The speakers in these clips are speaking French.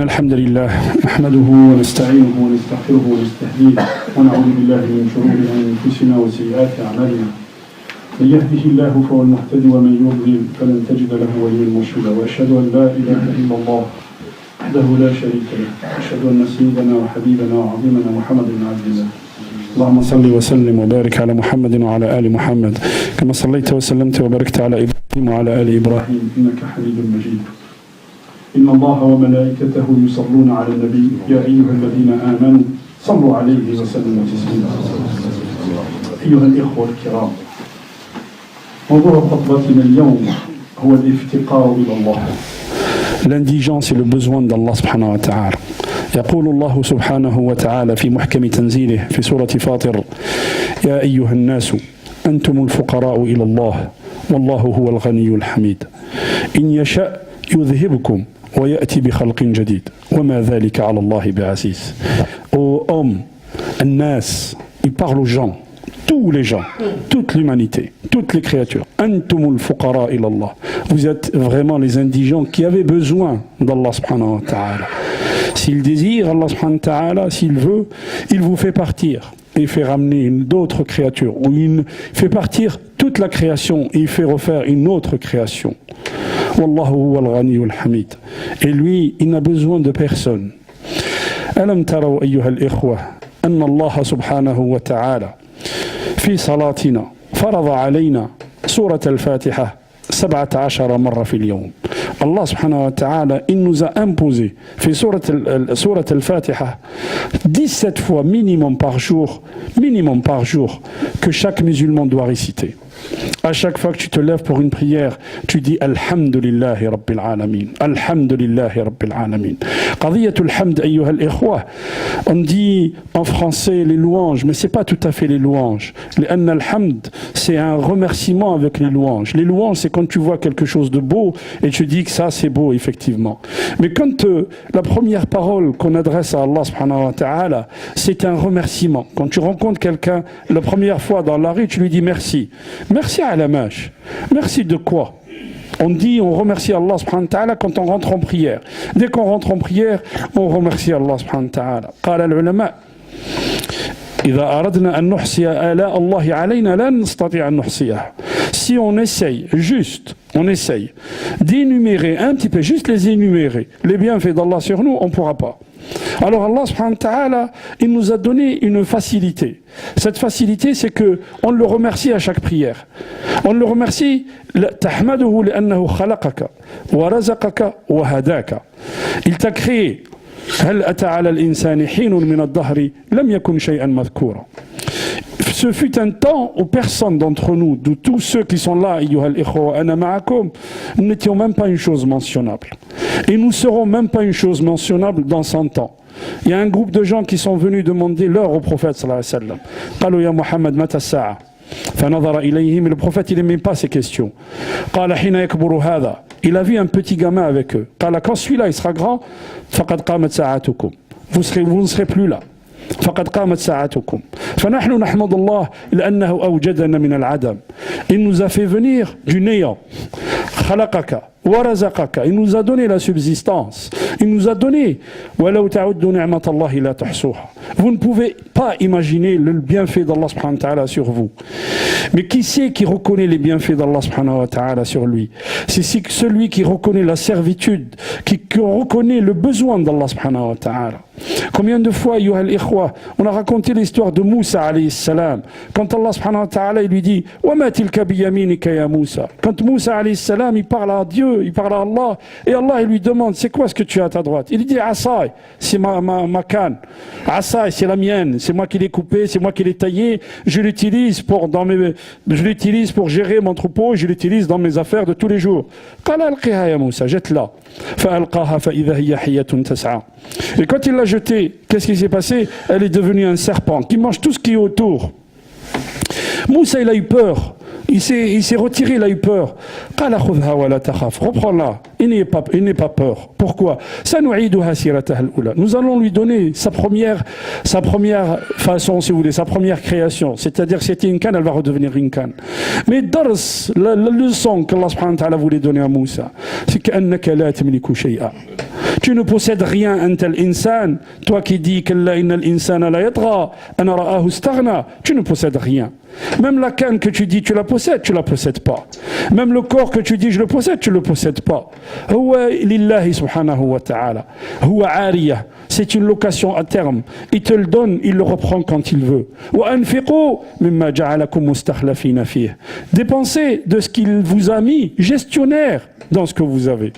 إن الحمد لله نحمده ونستعينه ونستغفره ونستهديه ونعوذ بالله من شرور أنفسنا وسيئات أعمالنا من يهده الله فهو المهتدي ومن يضلل فلن تجد له وليا مرشدا وأشهد أن لا إله إلا الله وحده لا شريك له أشهد أن سيدنا وحبيبنا وعظيمنا محمد بن عبد الله اللهم صل وسلم وبارك على محمد وعلى آل محمد كما صليت وسلمت وباركت على إبراهيم وعلى آل إبراهيم إنك حميد مجيد إن الله وملائكته يصلون على النبي يا أيها الذين آمنوا صلوا عليه وسلموا تسليما أيها الإخوة الكرام موضوع خطبتنا اليوم هو الافتقار إلى الله. L'indigence et le besoin d'Allah subhanahu wa ta'ala. يقول الله سبحانه وتعالى في محكم تنزيله في سورة فاطر يا أيها الناس أنتم الفقراء إلى الله والله هو الغني الحميد إن يشاء يذهبكم ويأتي بخلق جديد وما ذلك على الله بعزيز. Aux hommes, الناس, il parle aux gens, tous les gens, toute l'humanité, toutes les créatures. Antumul fuqara ila Allah. Vous êtes vraiment les indigents qui avaient besoin d'Allah subhanahu wa ta'ala. S'il désire, Allah subhanahu wa ta'ala, s'il veut, il vous fait partir et fait ramener d'autres créatures, ou il fait partir toute la création et il fait refaire une autre création. Wallahu huwa al-ghani al-hamid. Et lui, il n'a besoin de personne. Alam taraw ayyuha al-ikhwa anna Allah subhanahu wa ta'ala في صلاتنا فرض علينا سورة الفاتحة 17 مرة في اليوم. Allah subhanahu wa ta'ala, il nous a imposé في سورة الفاتحة 17 fois minimum par jour, que chaque musulman doit réciter. À chaque fois que tu te lèves pour une prière, tu dis Alhamdulillahi Rabbil Alamin. Alhamdulillahi Rabbil Alamin. Qadiyatul hamd, ayyuha al-ikhwa. On dit en français les louanges, mais c'est pas tout à fait les louanges. L'anna al-hamd, c'est un remerciement avec les louanges. Les louanges, c'est quand tu vois quelque chose de beau et tu dis que ça c'est beau, effectivement. Mais quand la première parole qu'on adresse à Allah subhanahu wa ta'ala, c'est un remerciement. Quand tu rencontres quelqu'un la première fois dans la rue, tu lui dis merci. Merci à la mâche. Merci de quoi? On remercie Allah subhanahu wa ta'ala quand on rentre en prière. Dès qu'on rentre en prière, on remercie Allah subhanahu wa ta'ala. قال العلماء إذا أردنا أن نحصي آلاء الله علينا لا نستطيع أن نحصيها. Si on essaye d'énumérer un petit peu, juste les énumérer, les bienfaits d'Allah sur nous, on ne pourra pas. Alors Allah subhanahu wa ta'ala, il nous a donné une facilité. Cette facilité, c'est que on le remercie à chaque prière. On le remercie tahmaduhu li'annahu khalaqaka wa razaqaka wa hadaka. Il t'a créé. هل أتى على الإنسان حين من الدهر لم يكن شيئا مذكورا. Ce fut un temps où personne d'entre nous, de tous ceux qui sont là, nous n'étions même pas une chose mentionnable. Et nous ne serons même pas une chose mentionnable dans 100 ans. Il y a un groupe de gens qui sont venus demander l'heure au prophète sallallahu alayhi wa sallam. قالوا يا محمد متى الساعة. فنظر إليهم, le prophète il n'aimait pas ces questions. قال حين يكبر هذا. Il a vu un petit gamin avec eux. قال quand celui-là il sera grand, فقد قامت ساعتكم. Vous ne serez plus là. فقد قامت ساعتكم. فنحن نحمد الله لأنه أوجدنا من العدم. Il nous a fait venir du néant. خلقك ورزقك. Il nous a donné la subsistance. Il nous a donné. ولو تعدوا نعمة الله لا تحصوها. Vous ne pouvez pas imaginer le bienfait d'Allah subhanahu wa ta'ala sur vous. Mais qui c'est qui reconnaît les bienfaits d'Allah subhanahu wa ta'ala sur lui? C'est celui qui reconnaît la servitude, qui reconnaît le besoin d'Allah subhanahu wa ta'ala. Combien de fois, ayyuha al-ikhwa, on a raconté l'histoire de Moussa alayhi salam. Quand Allah subhanahu wa ta'ala il lui dit وَمَا تِلْكَ بِيَمِينِكَ يَا Moussa. Quand Moussa alayhi salam il parle à Dieu, il parle à Allah, et Allah il lui demande c'est quoi ce que tu as à ta droite? Il dit Asai, c'est ma canne. Asai, c'est la mienne, c'est moi qui l'ai coupée, c'est moi qui l'ai taillée, je l'utilise pour gérer mon troupeau, je l'utilise dans mes affaires de tous les jours. قال ألقها يا موسى, jette-la. فألقاها فإذا هي حية تسعى. Et quand il l'a jetée, qu'est-ce qui s'est passé? Elle est devenue un serpent qui mange tout ce qui est autour. Moussa il a eu peur. Il s'est retiré, il a eu peur. قال خذها ولا تخف. Reprends-la Il n'ait pas peur. Pourquoi? Nous allons lui donner sa première façon, si vous voulez, sa première création. C'est-à-dire, c'était une canne, elle va redevenir une canne. Mais la leçon qu'Allah subhanahu wa ta'ala voulait donner à Moussa, c'est qu'annaka la tamliku shay'a. Tu ne possèdes rien, anta al-insan. Toi qui dis que inna al-insana la yatgha, ana ra'ahu istaghna. Tu ne possèdes rien. Même la canne que tu dis tu la possèdes pas. Même le corps que tu dis je le possède, tu le possèdes pas. Huwa lillahi subhanahu wa ta'ala. Huwa ariyah. C'est une location à terme. Il te le donne, il le reprend quand il veut. Wa anfiqu mimma ja'alakum mustakhlafina fihi. Dépensez de ce qu'il vous a mis gestionnaire dans ce que vous avez.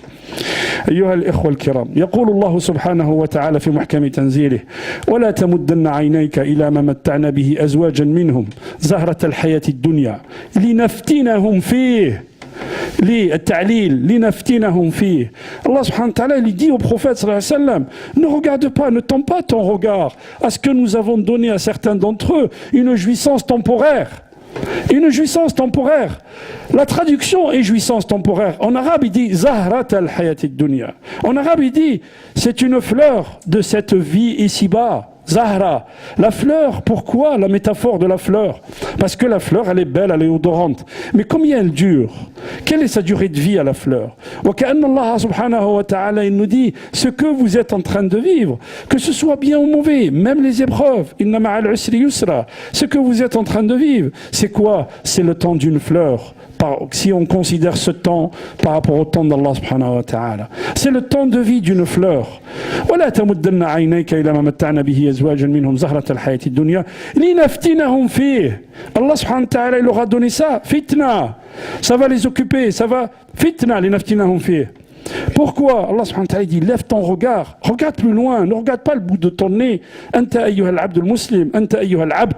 أيها الإخوة الكرام يقول الله سبحانه وتعالى في محكم تنزيله ولا تمدن عينيك إلى ما متعنا به أزواجا منهم زهرة الحياة الدنيا لنفتنهم فيه للتعليل لنفتنهم فيه. Allah subhanahu wa ta'ala il dit au prophète sallallahu alayhi wa sallam, ne regarde pas, ne tends pas ton regard à ce que nous avons donné à certains d'entre eux, une jouissance temporaire. Une jouissance temporaire. La traduction est jouissance temporaire. En arabe, il dit Zahrat al-hayatid dunya. En arabe, il dit c'est une fleur de cette vie ici-bas. Zahra. La fleur, pourquoi la métaphore de la fleur? Parce que la fleur, elle est belle, elle est odorante. Mais combien elle dure? Quelle est sa durée de vie à la fleur? Allah subhanahu wa ta'ala, il nous dit ce que vous êtes en train de vivre, que ce soit bien ou mauvais, même les épreuves, inna ma'al usri yusra, ce que vous êtes en train de vivre, c'est quoi? C'est le temps d'une fleur. Si on considère ce temps par rapport au temps d'Allah subhanahu wa ta'ala, c'est le temps de vie d'une fleur. ولا تمدن عينيك إلى ما متعنا به أزواجا منهم زهرة الحياة الدنيا لنفتنهم فيه. Allah subhanahu wa ta'ala il leur a donné ça, fitna. Ça va les occuper, ça va fitna لنفتنهم فيه. Pourquoi? Allah subhanahu wa ta'ala dit lève ton regard, regarde plus loin, ne regarde pas le bout de ton nez. Anta ayyuha al-abd al-muslim, anta ayyuha al-abd.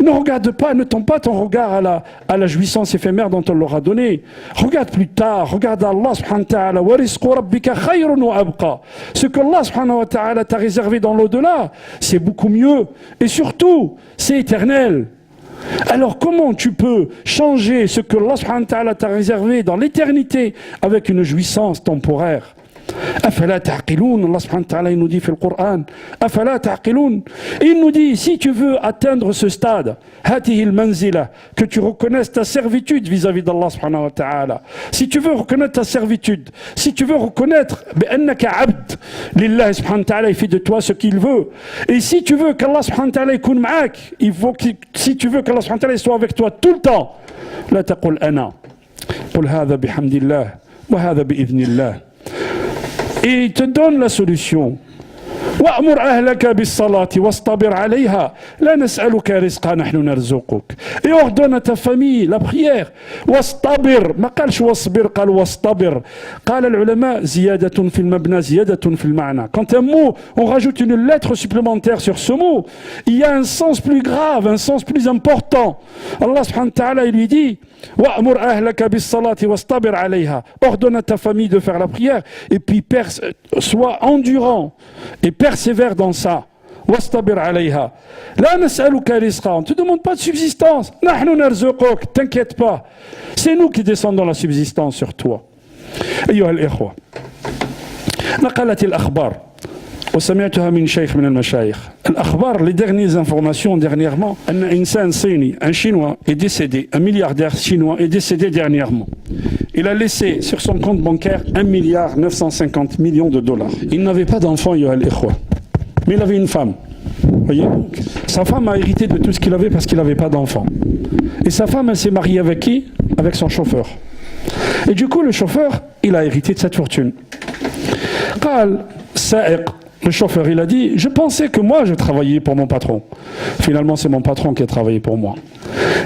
Ne regarde pas, ne tends pas ton regard à la jouissance éphémère dont on leur a donné. Regarde plus tard, regarde Allah subhanahu wa ta'ala. Wa rizqu rabbika khayrun wa abqa. Ce que Allah subhanahu wa ta'ala t'a réservé dans l'au-delà, c'est beaucoup mieux. Et surtout, c'est éternel. Alors comment tu peux changer ce que Allah subhanahu wa ta'ala t'a réservé dans l'éternité avec une jouissance temporaire? أفلا تعقلون. Allah subhanahu wa ta'ala il nous dit dans le Coran أفلا تعقلون. Il nous dit si tu veux atteindre ce stade هذه المنزلة, que tu reconnaisses ta servitude vis-à-vis d'Allah subhanahu wa ta'ala, si tu veux reconnaître ta servitude, si tu veux reconnaître بأنك عبد لله subhanahu wa ta'ala, il fait de toi ce qu'il veut, et si tu veux qu'Allah subhanahu wa ta'ala يكون معك, si tu veux qu'Allah subhanahu wa ta'ala soit avec toi tout le temps, لا تقل أنا قل هذا بحمد الله وهذا بإذن الله. Et il te donne la solution. وأمر أهلك بالصلاة واصطبر عليها لا نسألك رزقا نحن نرزقك. Et ordonne à ta famille la prière. واصطبر, ما قالش واصبر, قال واصطبر. قال العلماء زيادة في المبنى زيادة في المعنى. Quand un mot, on rajoute une lettre supplémentaire sur ce mot, il y a un sens plus grave, un sens plus important. Allah subhanahu wa ta'ala il lui dit وأمر أهلك بالصلاة واصطبر عليها. Ordonne à ta famille de faire la prière et puis sois endurant et persévère dans ça. واصطبر عليها لا نسألك رزقا. On ne te demande pas de subsistance. نحن نرزقك. T'inquiète pas. C'est nous qui descendons la subsistance sur toi. أيها الإخوة, نقلت الأخبار وسمعتها من شيخ من المشايخ. الأخبار, les dernières informations dernièrement, أن إنسان صيني, un chinois est décédé, un milliardaire chinois est décédé dernièrement. Il a laissé sur son compte bancaire 1,950 milliard de dollars. Il n'avait pas d'enfant, يا الإخوة, mais il avait une femme. Voyez, sa femme a hérité de tout ce qu'il avait parce qu'il n'avait pas d'enfant. Et sa femme, elle s'est mariée avec qui? Avec son chauffeur. Et du coup, le chauffeur, il a hérité de cette fortune. قال سائق, le chauffeur, il a dit, je pensais que moi, je travaillais pour mon patron. Finalement, c'est mon patron qui a travaillé pour moi.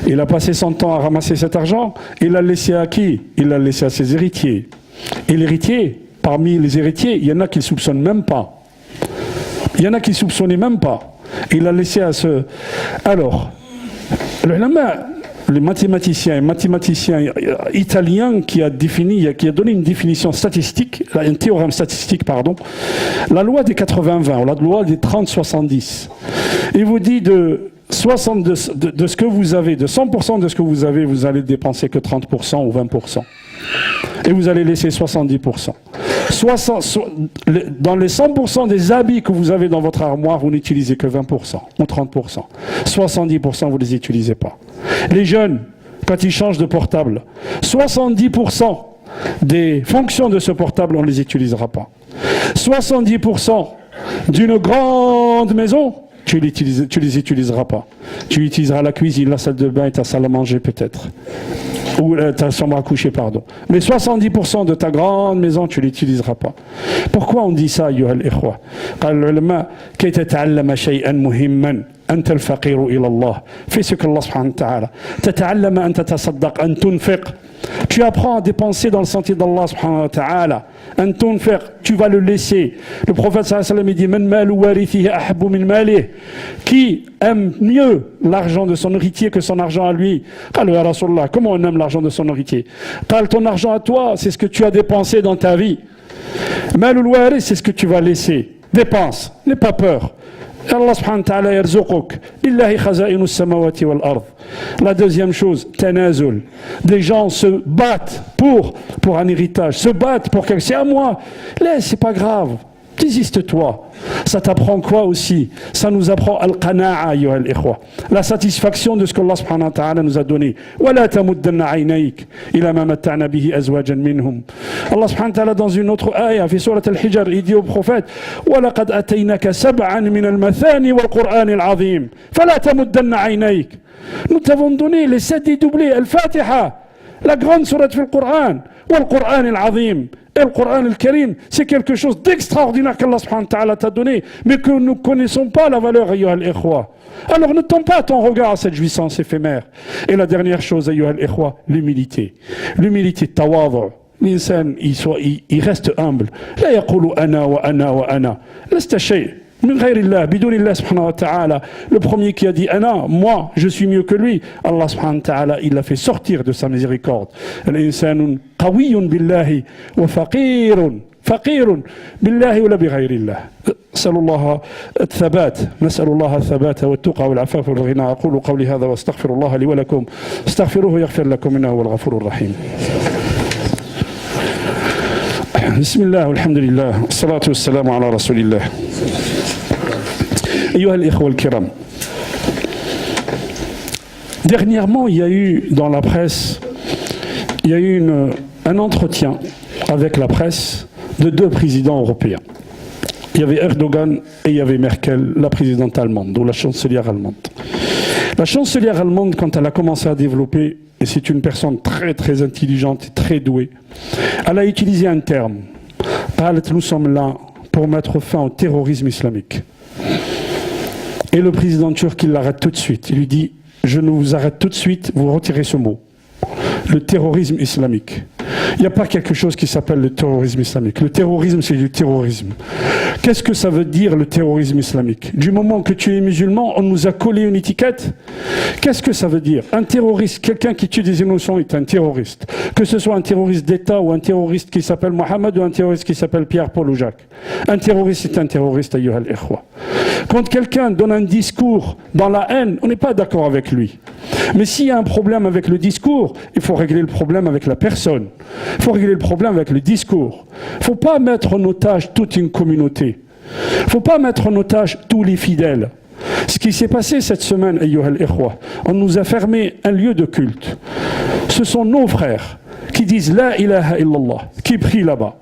Il a passé son temps à ramasser cet argent. Il l'a laissé à qui? Il l'a laissé à ses héritiers. Et l'héritier, parmi les héritiers, il y en a qui ne soupçonnent même pas. Il y en a qui ne soupçonnaient même pas. Il l'a laissé à ce... Alors, les mathématiciens italiens qui a donné une définition statistique, un théorème statistique, pardon, la loi des 80-20, ou la loi des 30-70. Il vous dit de ce que vous avez, de 100% de ce que vous avez, vous allez dépenser que 30% ou 20%. Et vous allez laisser 70%. Dans les 100% des habits que vous avez dans votre armoire, vous n'utilisez que 20% ou 30%. 70%, vous ne les utilisez pas. Les jeunes, quand ils changent de portable, 70% des fonctions de ce portable, on ne les utilisera pas. 70% d'une grande maison, tu les utiliseras pas. Tu utiliseras la cuisine, la salle de bain et ta salle à manger peut-être. Ou ta chambre à coucher, pardon. Mais 70% de ta grande maison, tu ne l'utiliseras pas. Pourquoi on dit ça, ayyuha al-ikhwa? قال العلماء كي تتعلم شيئا مهما أنت الفقير إلى الله. Fais ce qu'Allah subhanahu wa ta'ala. تتعلم أن تتصدق أن تنفق. Tu apprends à dépenser dans le sentier d'Allah subhanahu wa ta'ala. أن تنفق, tu vas le laisser. Le prophète sallallahu alayhi wa sallam dit من مال وارثه أحب من ماله. Qui aime mieux l'argent de son héritier que son argent à lui? قالوا يا رسول الله, comment on aime l'argent de son héritier? قال ton argent à toi, c'est ce que tu as dépensé dans ta vie. مال الوارث, c'est ce que tu vas laisser. Dépense, n'aie pas peur. Allah subhanahu wa ta'ala yarzuquk. Lillahi khaza'inu samawati wal ard. La deuxième chose, tanazul. Des gens se battent pour un héritage, se battent pour quelque chose. C'est à moi. Laisse, c'est pas grave. Désiste-toi. Ça t'apprend quoi aussi? Ça nous apprend al-qana'a, ayyuha al-ikhwa. La satisfaction de ce qu'Allah subhanahu wa ta'ala nous a donné. وَلَا تَمُدَّنَّ عَيْنَيْكَ إِلَى مَا مَتَّعْنَا بِهِ أَزْوَاجًا مِّنْهُمْ. Allah subhanahu wa ta'ala dans une autre ayah, في سورة الحجر, il dit au prophète وَلَقَدْ أَتَيْنَكَ سَبْعًا مِنَ الْمَثَانِ وَالْقُرْآنِ الْعَظِيمِ فَلَا تَمُدَّنَّ عَيْنَيْكَ. Nous t'avons donné les 7 dédoublés, Al-Fatiha, la grande sourate du Coran, وَالْقُرْآنِ الْعَظِيمِ. Et le Coran al-Karim, c'est quelque chose d'extraordinaire qu'Allah subhanahu wa ta'ala t'a donné, mais que nous ne connaissons pas la valeur, ayyuha al-ikhwa. Alors ne tends pas ton regard à cette jouissance éphémère. Et la dernière chose, ayyuha al-ikhwa, l'humilité. L'humilité, tawadu. L'insan, il reste humble. La yaqulu ana wa ana wa ana. Lasta shay. Min ghayrillah, bidunillah subhanahu wa ta'ala. Le premier qui a dit ana, moi, je suis mieux que lui. Allah subhanahu wa ta'ala, il l'a fait sortir de sa miséricorde. L'insanun qawiyyun billahi wa faqirun. فقير بالله ولا بغير الله. نسأل الله الثبات، نسأل الله الثبات والتقى والعفاف والغنى. أقول قولي هذا واستغفر الله لي ولكم، استغفروه يغفر لكم إنه هو الغفور الرحيم. بسم الله والحمد لله والصلاة والسلام على رسول الله. أيها الإخوة الكرام. Dernièrement, il y a eu dans la presse, il y a eu un entretien avec la presse de 2 présidents européens. Il y avait Erdogan et il y avait Merkel, la présidente allemande, ou la chancelière allemande. La chancelière allemande, quand elle a commencé à développer, et c'est une personne très très intelligente et très douée, elle a utilisé un terme. Nous sommes là pour mettre fin au terrorisme islamique. Et le président turc, il l'arrête tout de suite. Il lui dit, je ne vous arrête tout de suite, vous retirez ce mot. Le terrorisme islamique. Il n'y a pas quelque chose qui s'appelle le terrorisme islamique. Le terrorisme, c'est du terrorisme. Qu'est-ce que ça veut dire le terrorisme islamique? Du moment que tu es musulman, on nous a collé une étiquette. Qu'est-ce que ça veut dire? Un terroriste, quelqu'un qui tue des innocents est un terroriste. Que ce soit un terroriste d'État ou un terroriste qui s'appelle Mohamed ou un terroriste qui s'appelle Pierre, Paul ou Jacques. Un terroriste est un terroriste, ayyuha al-ikhwa. Quand quelqu'un donne un discours dans la haine, on n'est pas d'accord avec lui. Mais s'il y a un problème avec le discours, il faut régler le problème avec la personne. Il faut régler le problème avec le discours. Il ne faut pas mettre en otage toute une communauté. Il ne faut pas mettre en otage tous les fidèles. Ce qui s'est passé cette semaine, ayyuha al-ikhwa, on nous a fermé un lieu de culte. Ce sont nos frères qui disent La ilaha illallah, qui prient là-bas.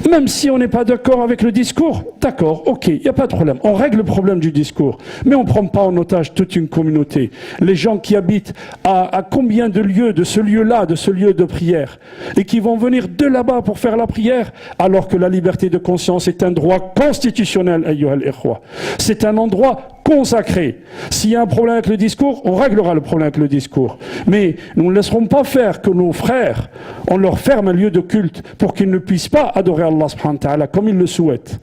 Même si on n'est pas d'accord avec le discours, d'accord, ok, il n'y a pas de problème. On règle le problème du discours, mais on ne prend pas en otage toute une communauté. Les gens qui habitent à combien de lieux, de ce lieu-là, de ce lieu de prière, et qui vont venir de là-bas pour faire la prière, alors que la liberté de conscience est un droit constitutionnel, ayyuha al-ikhwa. C'est un endroit consacré. S'il y a un problème avec le discours, on réglera le problème avec le discours. Mais nous ne laisserons pas faire que nos frères, on leur ferme un lieu de culte pour qu'ils ne puissent pas adorer Allah subhanahu wa ta'ala comme ils le souhaitent.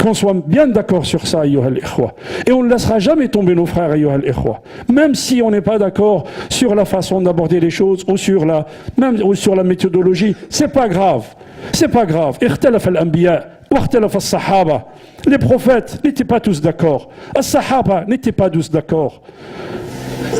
Qu'on soit bien d'accord sur ça, ayyuha al-ikhwa. Et on ne laissera jamais tomber nos frères, ayyuha al-ikhwa. Même si on n'est pas d'accord sur la façon d'aborder les choses ou sur la méthodologie, c'est pas grave. C'est pas grave. اختلف الأنبياء واختلف الصحابة. Les prophètes n'étaient pas tous d'accord. As-Sahaba n'étaient pas tous d'accord.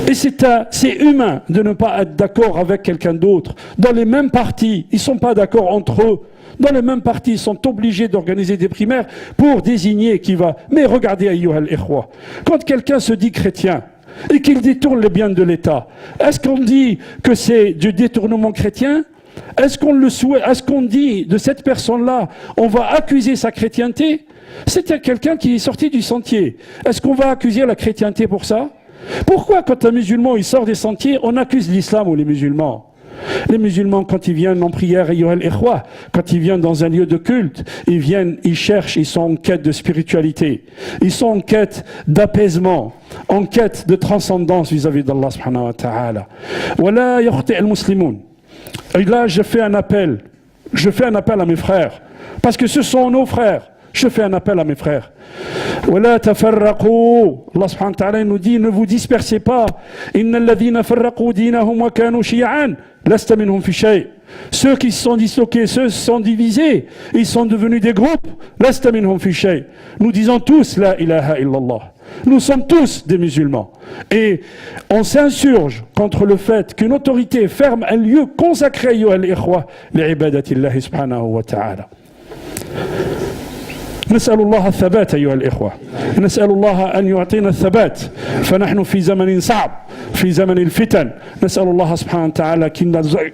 Et c'est humain de ne pas être d'accord avec quelqu'un d'autre. Dans les mêmes partis, ils ne sont pas d'accord entre eux. Dans les mêmes partis, ils sont obligés d'organiser des primaires pour désigner qui va. Mais regardez, ayyuhal ikhwa, quand quelqu'un se dit chrétien et qu'il détourne les biens de l'État, est-ce qu'on dit que c'est du détournement chrétien ? Est-ce qu'on le souhaite ? Est-ce qu'on dit de cette personne-là, on va accuser sa chrétienté ? C'était quelqu'un qui est sorti du sentier. Est-ce qu'on va accuser la chrétienté pour ça ? Pourquoi quand un musulman il sort des sentiers, on accuse l'islam ou les musulmans ? Les musulmans, quand ils viennent en prière, quand ils viennent dans un lieu de culte, ils viennent, ils cherchent, ils sont en quête de spiritualité. Ils sont en quête d'apaisement, en quête de transcendance vis-à-vis d'Allah subhanahu wa ta'ala. Wala yakhti al-muslimun. Et là, je fais un appel à mes frères, parce que ce sont nos frères. Je fais un appel à mes frères. ولا تفرقوا. Allah subhanahu wa ta'ala nous dit, ne vous dispersez pas. إن الذين فرقوا دينهم وكانوا شيعا لست منهم في شيء. Ceux qui se sont disloqués, ceux qui se sont divisés, ils sont devenus des groupes. لست منهم في شيء. Nous disons tous la ilaha illallah. Nous sommes tous des musulmans. Et on s'insurge contre le fait qu'une autorité ferme un lieu consacré ayyuha al-ikhwa li'ibadati Allah subhanahu wa ta'ala. نسأل الله الثبات أيها الإخوة، نسأل الله أن يعطينا الثبات، فنحن في زمن صعب، في زمن الفتن. نسأل الله سبحانه وتعالى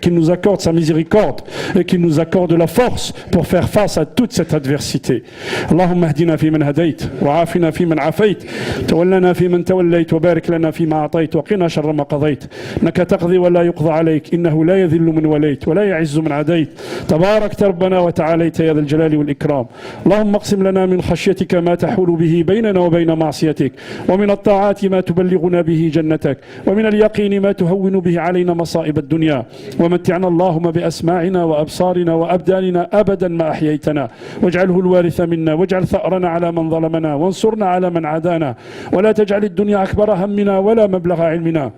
qu'il nous accorde sa miséricorde et qu'il nous accorde la force pour faire face à toute cette adversité. اللهم اهدنا فيمن هديت وعافنا فيمن عافيت تولنا فيمن توليت وبارك لنا فيما أعطيت وقنا شر ما قضيت إنك تقضي ولا يقضى عليك إنه لا يذل من وليت ولا يعز من عديت تباركت ربنا وتعاليت يا ذا الجلال والإكرام. اللهم اقسم لنا من خشيتك ما تحول به بيننا وبين معصيتك ومن الطاعات ما تبلغنا به جنتك ومن اليقين ما تهون به علينا مصائب الدنيا ومتعنا اللهم بأسماعنا وأبصارنا وأبداننا أبدا ما أحييتنا واجعله الوارث منا واجعل ثأرنا على من ظلمنا وانصرنا على من عادانا ولا تجعل الدنيا أكبر همنا ولا مبلغ علمنا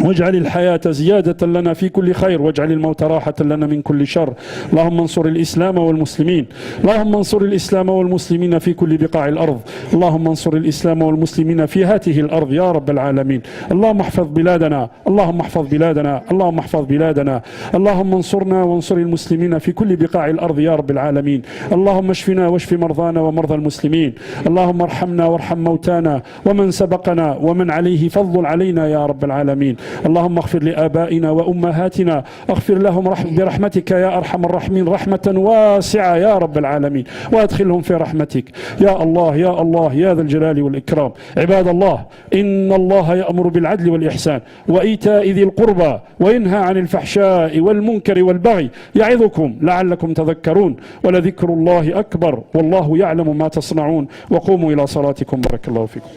واجعل الحياة زيادة لنا في كل خير واجعل الموت راحة لنا من كل شر. اللهم انصر الإسلام والمسلمين، اللهم انصر الإسلام والمسلمين في كل بقاع الأرض، اللهم انصر الإسلام والمسلمين في هذه الأرض يا رب العالمين. اللهم احفظ بلادنا، اللهم احفظ بلادنا، اللهم احفظ بلادنا، اللهم انصرنا وانصر المسلمين في كل بقاع الأرض يا رب العالمين. اللهم اشفنا واشف مرضانا ومرضى المسلمين، اللهم ارحمنا وارحم موتانا ومن سبقنا ومن عليه فضل علينا يا رب العالمين. اللهم اغفر لآبائنا وأمهاتنا، اغفر لهم برحمتك يا أرحم الراحمين رحمة واسعة يا رب العالمين وادخلهم في رحمتك يا الله يا الله يا ذا الجلال والإكرام. عباد الله، إن الله يأمر بالعدل والإحسان وإيتاء ذي القربى وينهى عن الفحشاء والمنكر والبغي يعظكم لعلكم تذكرون ولذكر الله أكبر والله يعلم ما تصنعون وقوموا إلى صلاتكم بارك الله فيكم.